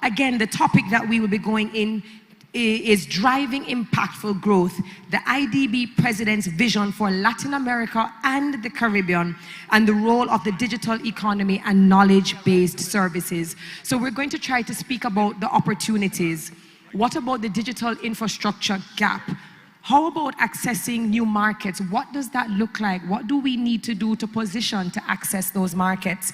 again, the topic that we will be going in is driving impactful growth, the IDB President's vision for Latin America and the Caribbean, and the role of the digital economy and knowledge-based services. So we're going to try to speak about the opportunities. What about the digital infrastructure gap? How about accessing new markets? What does that look like? What do we need to do to position to access those markets?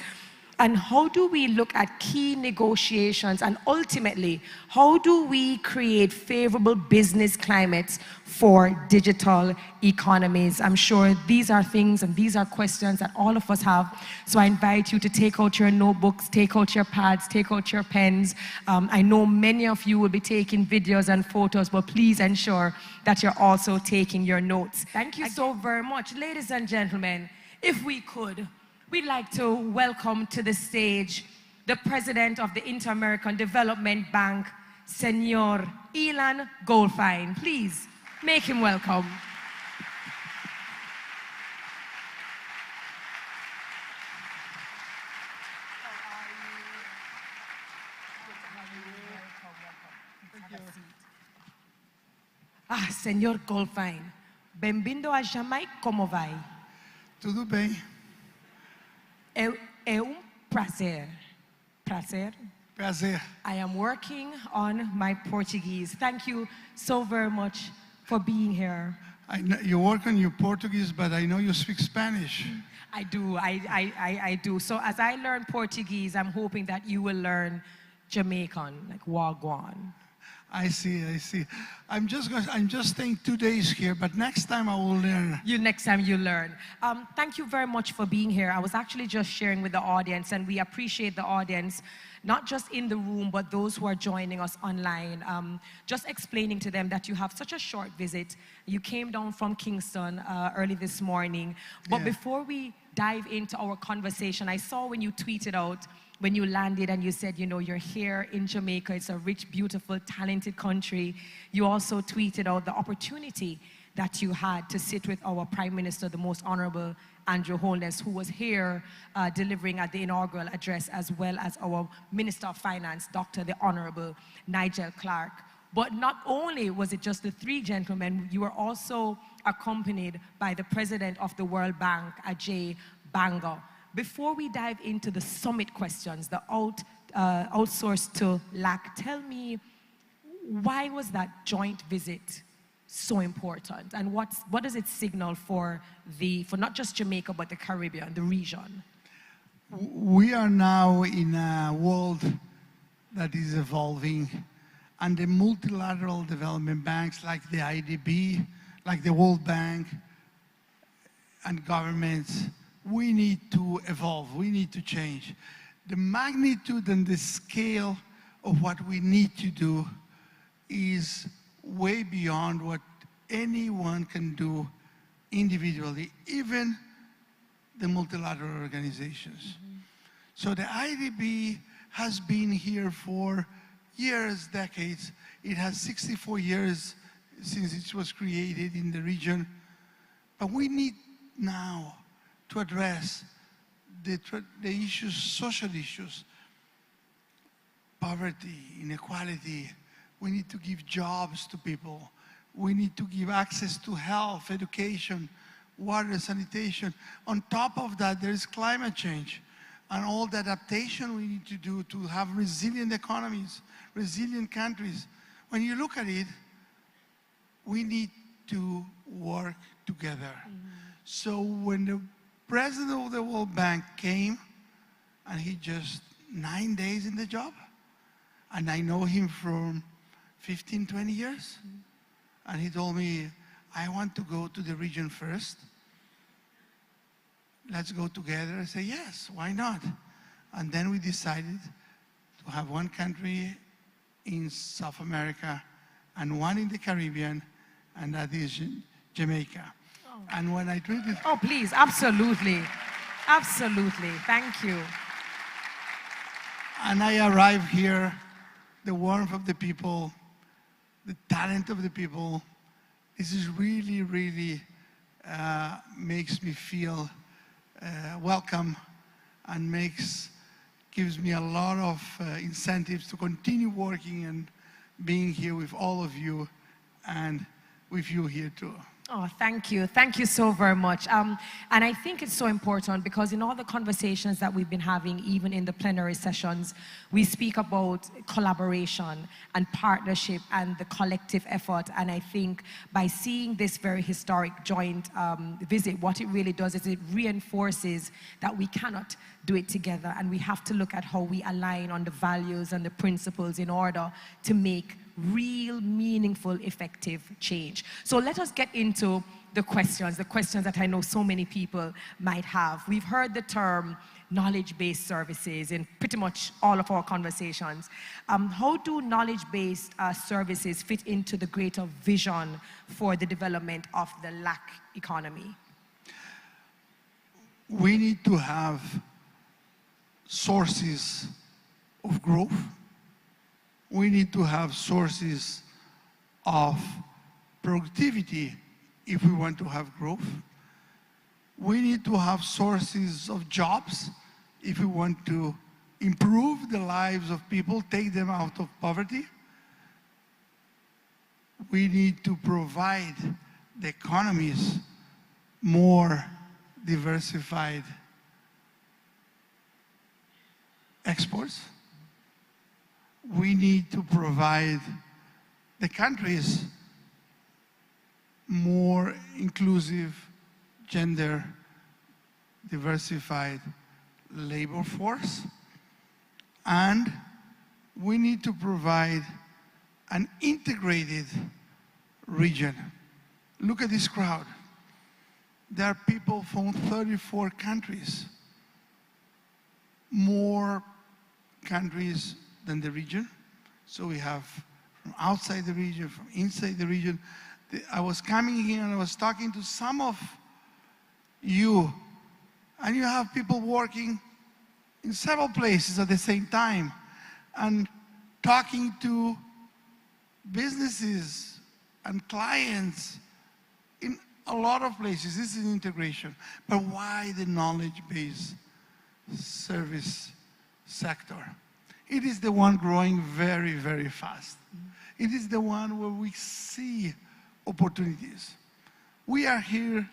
And how do we look at key negotiations? And ultimately, how do we create favorable business climates for digital economies? I'm sure these are things and these are questions that all of us have. So I invite you to take out your notebooks, take out your pads, take out your pens. I know many of you will be taking videos and photos, but please ensure that you're also taking your notes. Thank you so very much. Ladies and gentlemen, if we could, we'd like to welcome to the stage the President of the Inter-American Development Bank, Senor Ilan GoldFajn. Please make him welcome. Senor GoldFajn, bem-vindo a Jamaica, como vai? Tudo bem. É prazer. Prazer. I am working on my Portuguese. Thank you so very much for being here. I know you work on your Portuguese, but I know you speak Spanish. I do. I do. So as I learn Portuguese, I'm hoping that you will learn Jamaican, like Wagwan. I see. I'm just staying 2 days here, but next time I will learn. Next time you learn. Thank you very much for being here. I was actually just sharing with the audience, and we appreciate the audience, not just in the room, but those who are joining us online. Just explaining to them that you have such a short visit. You came down from Kingston early this morning. But Yeah. before we dive into our conversation, I saw when you tweeted out when you landed and you said, you know, you're here in Jamaica. It's a rich, beautiful, talented country. You also tweeted out the opportunity that you had to sit with our Prime Minister, the Most Honorable Andrew Holness, who was here delivering at the inaugural address, as well as our Minister of Finance, Dr. the Honorable Nigel Clark. But not only was it just the three gentlemen, you were also accompanied by the President of the World Bank, Ajay Banga. Before we dive into the summit questions, the outsourced to LAC, tell me, why was that joint visit so important? And what does it signal for not just Jamaica, but the Caribbean, the region? We are now in a world that is evolving, and the multilateral development banks like the IDB, like the World Bank, and governments, we need to evolve, we need to change. The magnitude and the scale of what we need to do is way beyond what anyone can do individually, even the multilateral organizations. So the IDB has been here for years, decades. It has 64 years since it was created in the region. But we need now to address the issues, social issues, poverty, inequality. We need to give jobs to people. We need to give access to health, education, water, sanitation. On top of that, there is climate change and all the adaptation we need to do to have resilient economies, resilient countries. When you look at it, we need to work together. So when the President of the World Bank came, and he just 9 days in the job, and I know him from 15, 20 years, and he told me, I want to go to the region first. Let's go together. I said, yes, why not? And then we decided to have one country in South America and one in the Caribbean, and that is Jamaica. And when I treated... Oh, please, absolutely. Absolutely. Thank you. And I arrived here, the warmth of the people, the talent of the people. This is really, really makes me feel welcome and makes gives me a lot of incentives to continue working and being here with all of you and with you here too. Oh, thank you. Thank you so very much. And I think it's so important because in all the conversations that we've been having, even in the plenary sessions, we speak about collaboration and partnership and the collective effort. And I think by seeing this very historic joint visit, what it really does is it reinforces that we cannot do it together, and we have to look at how we align on the values and the principles in order to make real, meaningful, effective change. So let us get into the questions that I know so many people might have. We've heard the term knowledge-based services in pretty much all of our conversations. How do knowledge-based services fit into the greater vision for the development of the LAC economy? We need to have sources of growth. We need to have sources of productivity if we want to have growth. We need to have sources of jobs if we want to improve the lives of people, take them out of poverty. We need to provide the economies more diversified exports. We need to provide the countries more inclusive, gender diversified labor force. And we need to provide an integrated region. Look at this crowd. There are people from 34 countries, more countries than the region. So we have from outside the region, from inside the region. I was coming here and I was talking to some of you, and you have people working in several places at the same time and talking to businesses and clients in a lot of places. This is integration. But why the knowledge-based service sector? It is the one growing very, very fast. It is the one where we see opportunities. We are here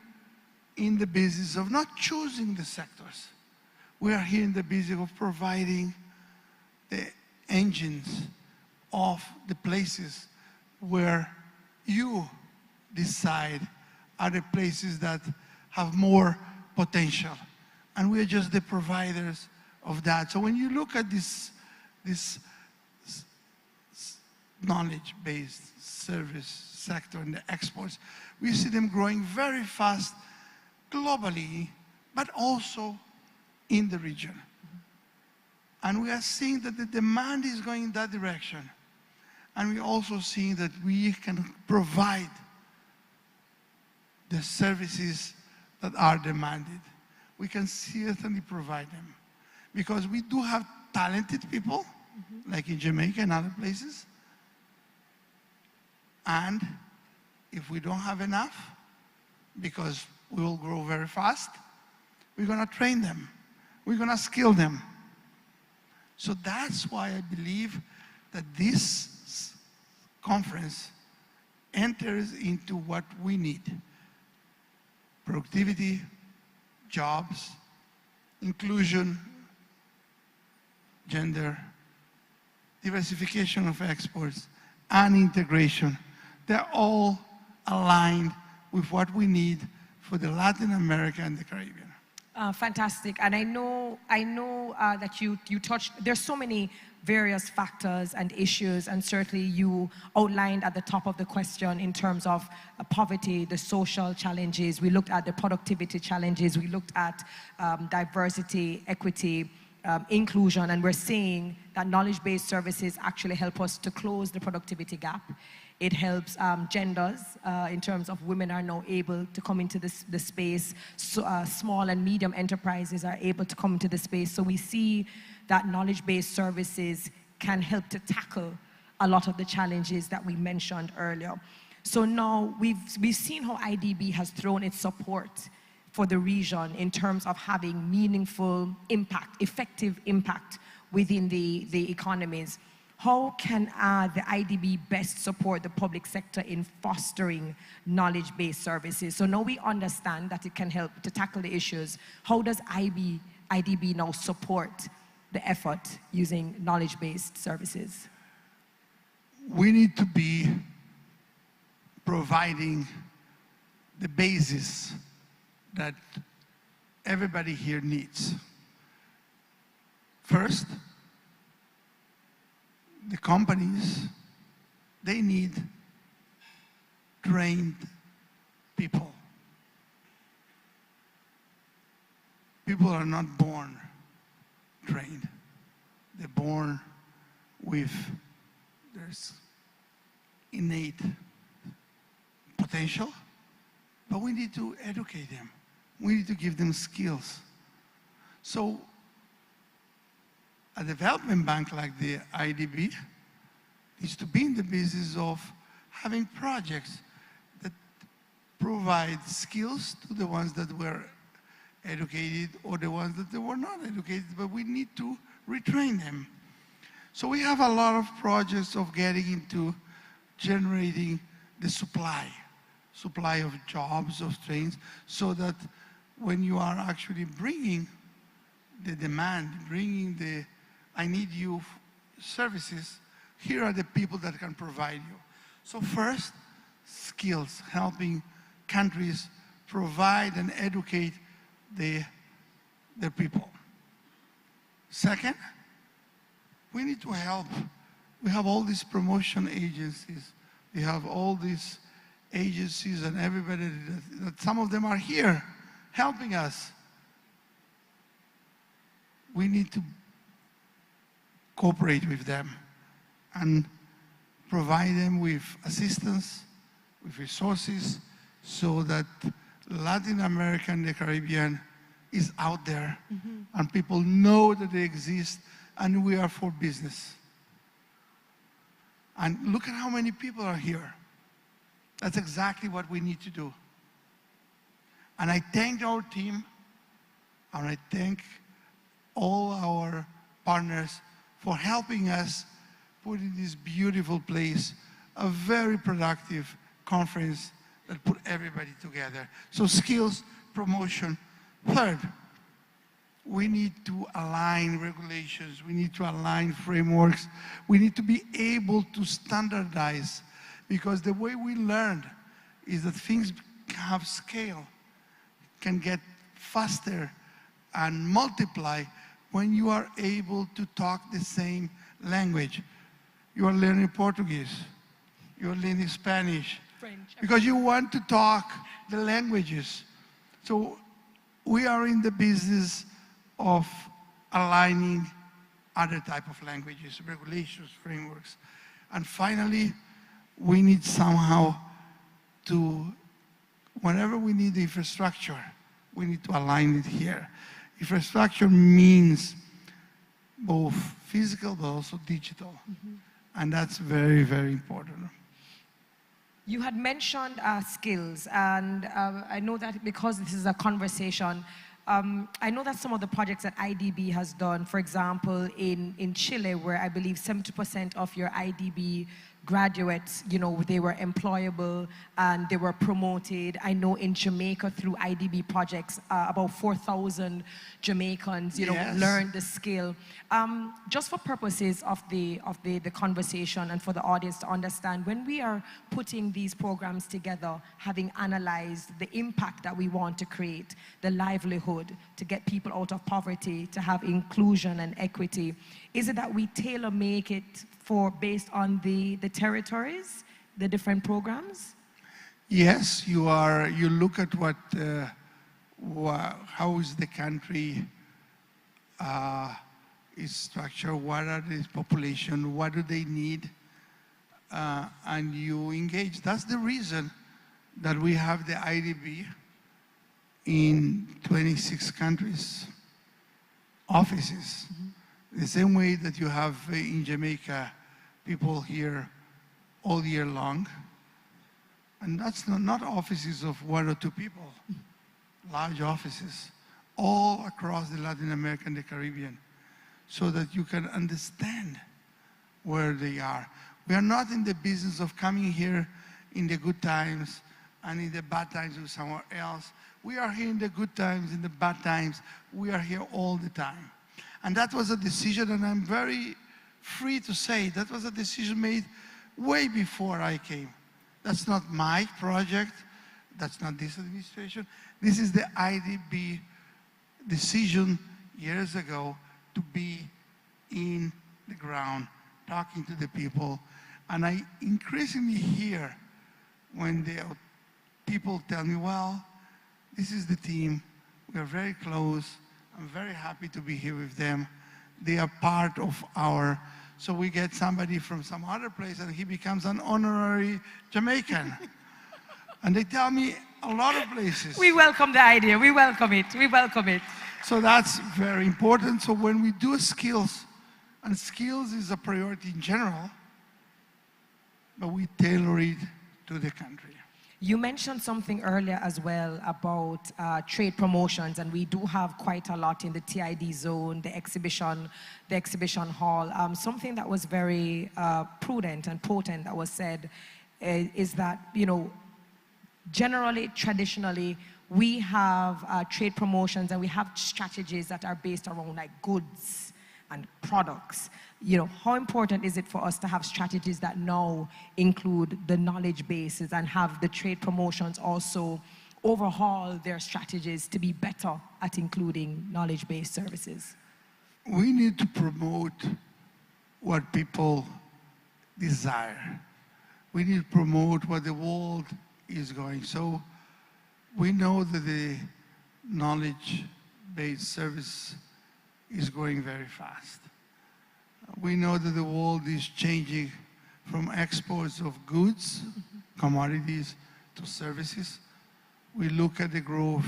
in the business of not choosing the sectors. We are here in the business of providing the engines of the places where you decide are the places that have more potential. And we are just the providers of that. So when you look at this knowledge-based service sector and the exports, we see them growing very fast globally, but also in the region. And we are seeing that the demand is going in that direction. And we're also seeing that we can provide the services that are demanded. We can certainly provide them. Because we do have talented people, like in Jamaica and other places. And if we don't have enough, because we will grow very fast, we're going to train them. We're going to skill them. So that's why I believe that this conference enters into what we need. Productivity, jobs, inclusion, gender, diversification of exports, and integration. They're all aligned with what we need for the Latin America and the Caribbean. Fantastic. And I know that you touched, there's so many various factors and issues, and certainly you outlined at the top of the question in terms of poverty, the social challenges. We looked at the productivity challenges. We looked at diversity, equity, inclusion, and we're seeing that knowledge-based services actually help us to close the productivity gap. It helps genders in terms of women are now able to come into the space. So, small and medium enterprises are able to come into the space. So we see that knowledge-based services can help to tackle a lot of the challenges that we mentioned earlier. So now we've seen how IDB has thrown its support for the region in terms of having meaningful impact, effective impact within the economies. How can the IDB best support the public sector in fostering knowledge-based services? So now we understand that it can help to tackle the issues. How does IDB now support the effort using knowledge-based services? We need to be providing the basis that everybody here needs. First, the companies, they need trained people. People are not born trained. They're born with there's innate potential, but we need to educate them. We need to give them skills. So a development bank like the IDB needs to be in the business of having projects that provide skills to the ones that were educated or the ones that they were not educated, but we need to retrain them. So we have a lot of projects of getting into generating the supply of jobs, of trains, so that when you are actually bringing the demand, bringing the I need you services, here are the people that can provide you. So first, skills, helping countries provide and educate their people. Second, we need to help. We have all these promotion agencies. We have all these agencies and everybody that some of them are here helping us. We need to cooperate with them and provide them with assistance, with resources, so that Latin America and the Caribbean is out there, and people know that they exist, and we are for business. And look at how many people are here. That's exactly what we need to do. And I thank our team, and I thank all our partners for helping us put in this beautiful place a very productive conference that put everybody together. So skills, promotion. Third, we need to align regulations. We need to align frameworks. We need to be able to standardize, because the way we learned is that things have scale, can get faster and multiply when you are able to talk the same language. You are learning Portuguese, you are learning Spanish, French, because you want to talk the languages. So we are in the business of aligning other type of languages, regulations, frameworks. And finally, we need somehow to, whenever we need the infrastructure, we need to align it here. Infrastructure means both physical but also digital. And that's very, very important. You had mentioned skills, and I know that because this is a conversation, I know that some of the projects that IDB has done, for example, in Chile, where I believe 70% of your IDB graduates, you know, they were employable and they were promoted. I know in Jamaica through IDB projects, about 4,000 Jamaicans, you know, learned the skill. Just for purposes of the conversation and for the audience to understand, when we are putting these programs together, having analyzed the impact that we want to create, the livelihood, to get people out of poverty, to have inclusion and equity, is it that we tailor make it based on the territories, the different programs? Yes, you look at what, how is the country is structured, what are the population, what do they need, and you engage. That's the reason that we have the IDB in 26 countries, offices. The same way that you have in Jamaica people here all year long. And that's not offices of 1 or 2 people. large offices all across the Latin America and the Caribbean so that you can understand where they are. We are not in the business of coming here in the good times and in the bad times with somewhere else. We are here in the good times, in the bad times. We are here all the time. And that was a decision, and I'm very free to say, that was a decision made way before I came. That's not my project. That's not this administration. This is the IDB decision years ago to be in the ground, talking to the people. And I increasingly hear when the people tell me, well, this is the team. We are very close. I'm very happy to be here with them. They are part of our, so we get somebody from some other place and he becomes an honorary Jamaican. And they tell me a lot of places. We welcome the idea. We welcome it. We welcome it. So that's very important. So when we do skills, and skills is a priority in general, but we tailor it to the country. You mentioned something earlier as well about trade promotions, and we do have quite a lot in the TID zone, the exhibition hall. Something that was very prudent and potent that was said is that, you know, generally, traditionally, we have trade promotions and we have strategies that are based around like goods and products. You know, how important is it for us to have strategies that now include the knowledge bases and have the trade promotions also overhaul their strategies to be better at including knowledge-based services? We need to promote what people desire. We need to promote what the world is going. So we know that the knowledge-based service is growing very fast. We know that the world is changing from exports of goods, commodities, to services. We look at the growth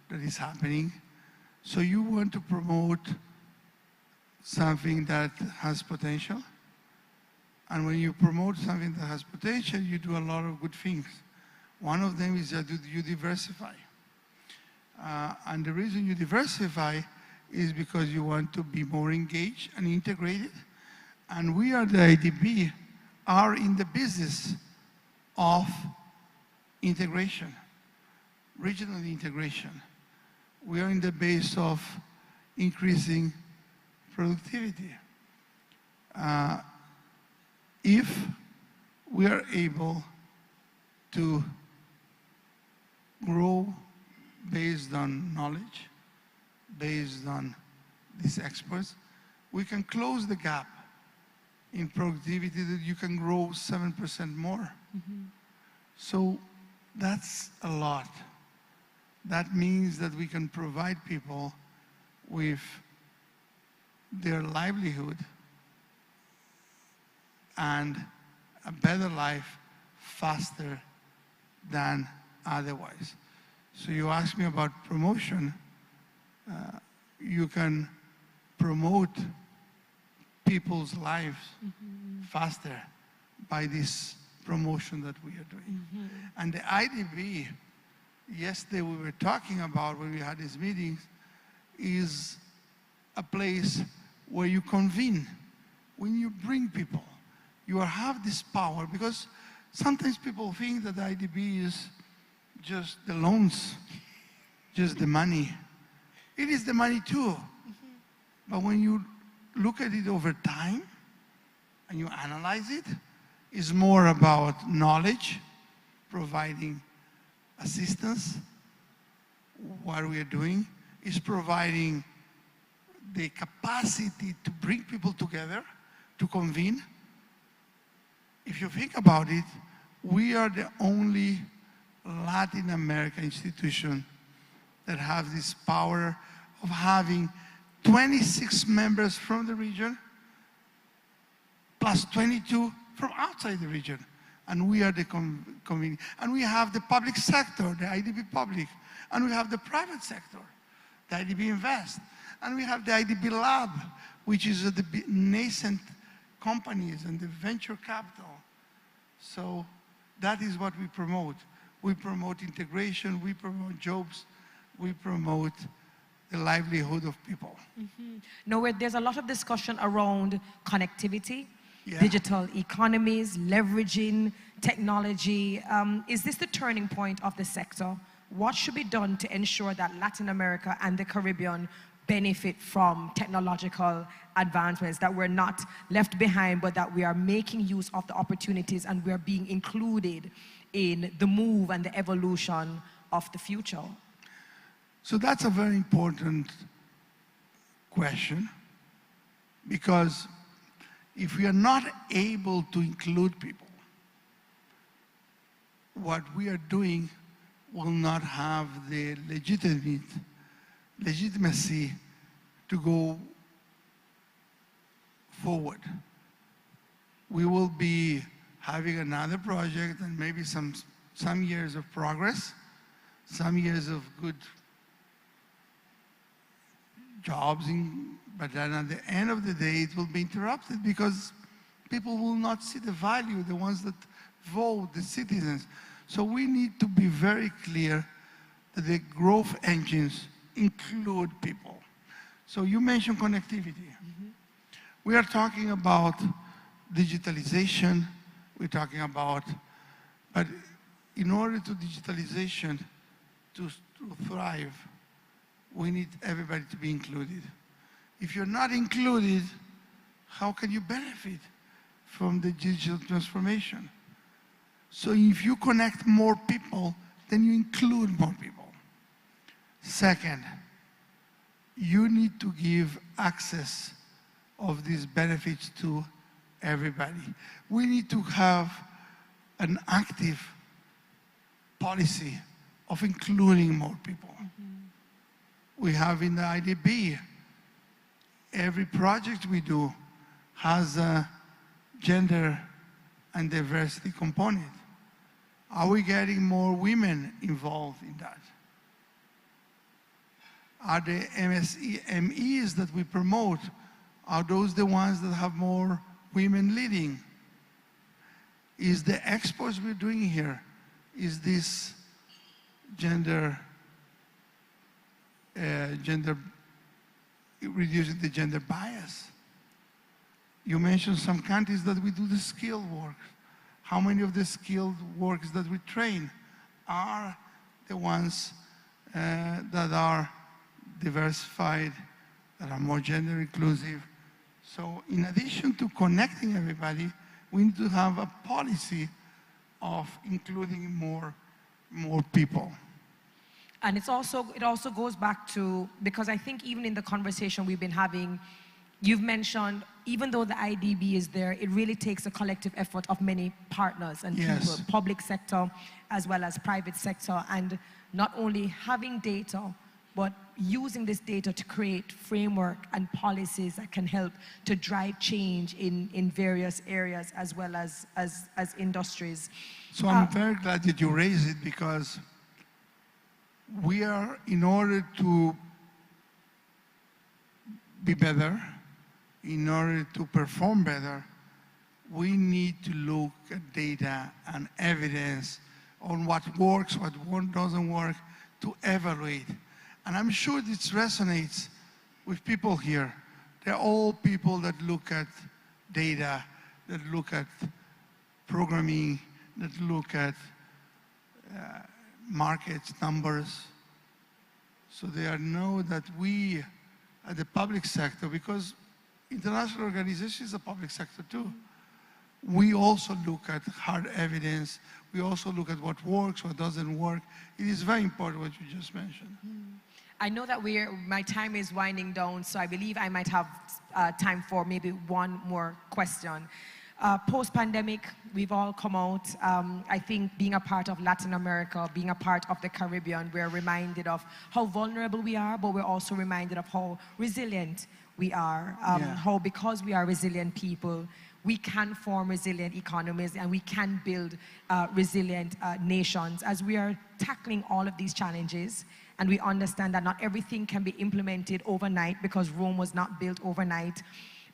that is happening. So you want to promote something that has potential. And when you promote something that has potential, you do a lot of good things. One of them is that you diversify. And the reason you diversify is because you want to be more engaged and integrated. And we are the IDB, are in the business of integration, regional integration. We are in the base of increasing productivity. If we are able to grow based on knowledge, based on these experts, we can close the gap in productivity that you can grow 7% more. So that's a lot. That means that we can provide people with their livelihood and a better life faster than otherwise. So you asked me about promotion. You can promote people's lives faster by this promotion that we are doing. And the IDB, yesterday we were talking about when we had these meetings, is a place where you convene. When you bring people, you have this power, because sometimes people think that the IDB is just the loans, just the money. It is the money too. But when you look at it over time and you analyze it, it's more about knowledge, providing assistance. What we are doing is providing the capacity to bring people together, to convene. If you think about it, we are the only Latin American institution that have this power of having 26 members from the region, plus 22 from outside the region. And we are the convening. And we have the public sector, the IDB Public. And we have the private sector, the IDB Invest. And we have the IDB Lab, which is the nascent companies and the venture capital. So that is what we promote. We promote integration, we promote jobs, we promote the livelihood of people. No, there's a lot of discussion around connectivity, Yeah. digital economies, leveraging technology. Is this the turning point of the sector? What should be done to ensure that Latin America and the Caribbean benefit from technological advancements, that we're not left behind, but that we are making use of the opportunities and we are being included in the move and the evolution of the future? So that's a very important question, because if we are not able to include people, what we are doing will not have the legitimacy to go forward. We will be having another project and maybe some years of progress, some years of good jobs, but then at the end of the day, it will be interrupted because people will not see the value, the ones that vote, the citizens. So we need to be very clear that the growth engines include people. So you mentioned connectivity. We are talking about digitalization, we're talking about, but in order to digitalization to thrive, we need everybody to be included. If you're not included, how can you benefit from the digital transformation? So if you connect more people, then you include more people. Second, you need to give access of these benefits to everybody. We need to have an active policy of including more people. We have in the IDB, every project we do has a gender and diversity component. Are we getting more women involved in that? Are the MSEs that we promote, are those the ones that have more women leading? Is the exports we're doing here, is this reducing the gender bias? You mentioned some countries that we do the skilled work. How many of the skilled workers that we train are the ones that are diversified, that are more gender inclusive? So in addition to connecting everybody, we need to have a policy of including more people. And it also goes back to, because I think even in the conversation we've been having, you've mentioned, even though the IDB is there, it really takes a collective effort of many partners and Yes. people, public sector as well as private sector, and not only having data, but using this data to create framework and policies that can help to drive change in various areas as well as industries. So I'm very glad that you raised it, because we are, in order to be better, in order to perform better, we need to look at data and evidence on what works, what doesn't work, to evaluate. And I'm sure this resonates with people here. They're all people that look at data, that look at programming, that look at markets, numbers. So they know that we, at the public sector, because international organizations are public sector too, we also look at hard evidence. We also look at what works, what doesn't work. It is very important what you just mentioned. I know that my time is winding down, so I believe I might have time for maybe one more question. Post-pandemic, we've all come out. I think being a part of Latin America, being a part of the Caribbean, we're reminded of how vulnerable we are, but we're also reminded of how resilient we are. How, because we are resilient people, we can form resilient economies and we can build resilient nations. As we are tackling all of these challenges, and we understand that not everything can be implemented overnight because Rome was not built overnight.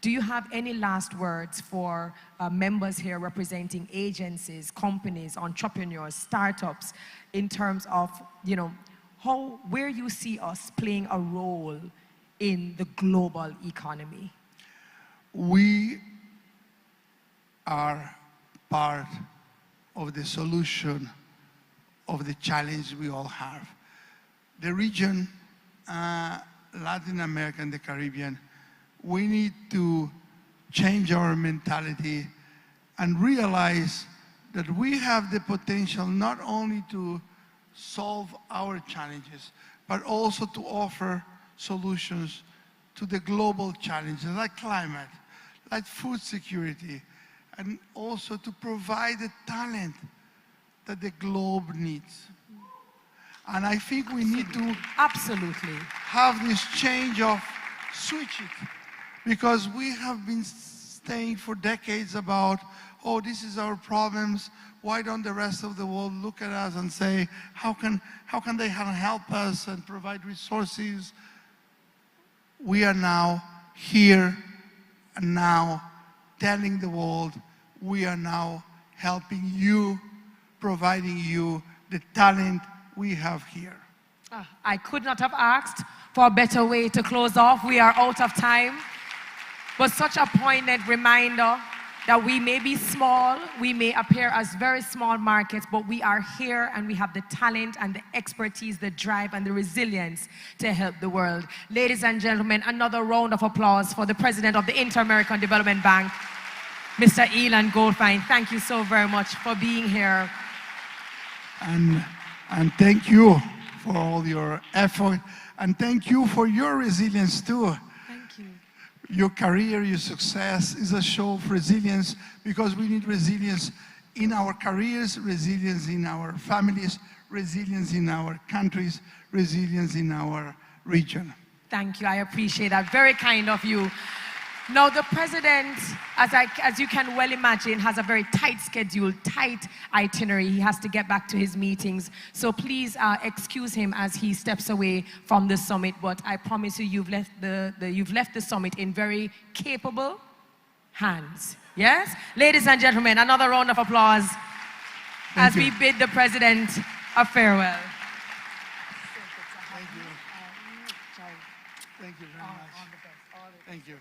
Do you have any last words for members here representing agencies, companies, entrepreneurs, startups, in terms of, where you see us playing a role in the global economy. We are part of the solution of the challenge we all have. The region, Latin America and the Caribbean, we need to change our mentality and realize that we have the potential not only to solve our challenges, but also to offer solutions to the global challenges like climate, like food security, and also to provide the talent that the globe needs. And I think we need to absolutely have this change of switch it, because we have been saying for decades about, oh, this is our problems. Why don't the rest of the world look at us and say, how can they help us and provide resources? We are now here and now telling the world, we are now helping you, providing you the talent we have here. I could not have asked for a better way to close off. We are out of time. But such a poignant reminder that we may be small, we may appear as very small markets, but we are here and we have the talent and the expertise, the drive and the resilience to help the world. Ladies and gentlemen, another round of applause for the President of the Inter-American Development Bank, Mr. Ilan GoldFajn. Thank you so very much for being here. And thank you for all your effort, and thank you for your resilience too. Thank you. Your career, your success is a show of resilience, because we need resilience in our careers, resilience in our families, resilience in our countries, resilience in our region. Thank you. I appreciate that. Very kind of you. Now, the President, as you can well imagine, has a very tight schedule, tight itinerary. He has to get back to his meetings. So please excuse him as he steps away from the summit. But I promise you, you've left the summit in very capable hands. Yes? Ladies and gentlemen, another round of applause as we bid the President a farewell. Thank you. Thank you very much. Thank you.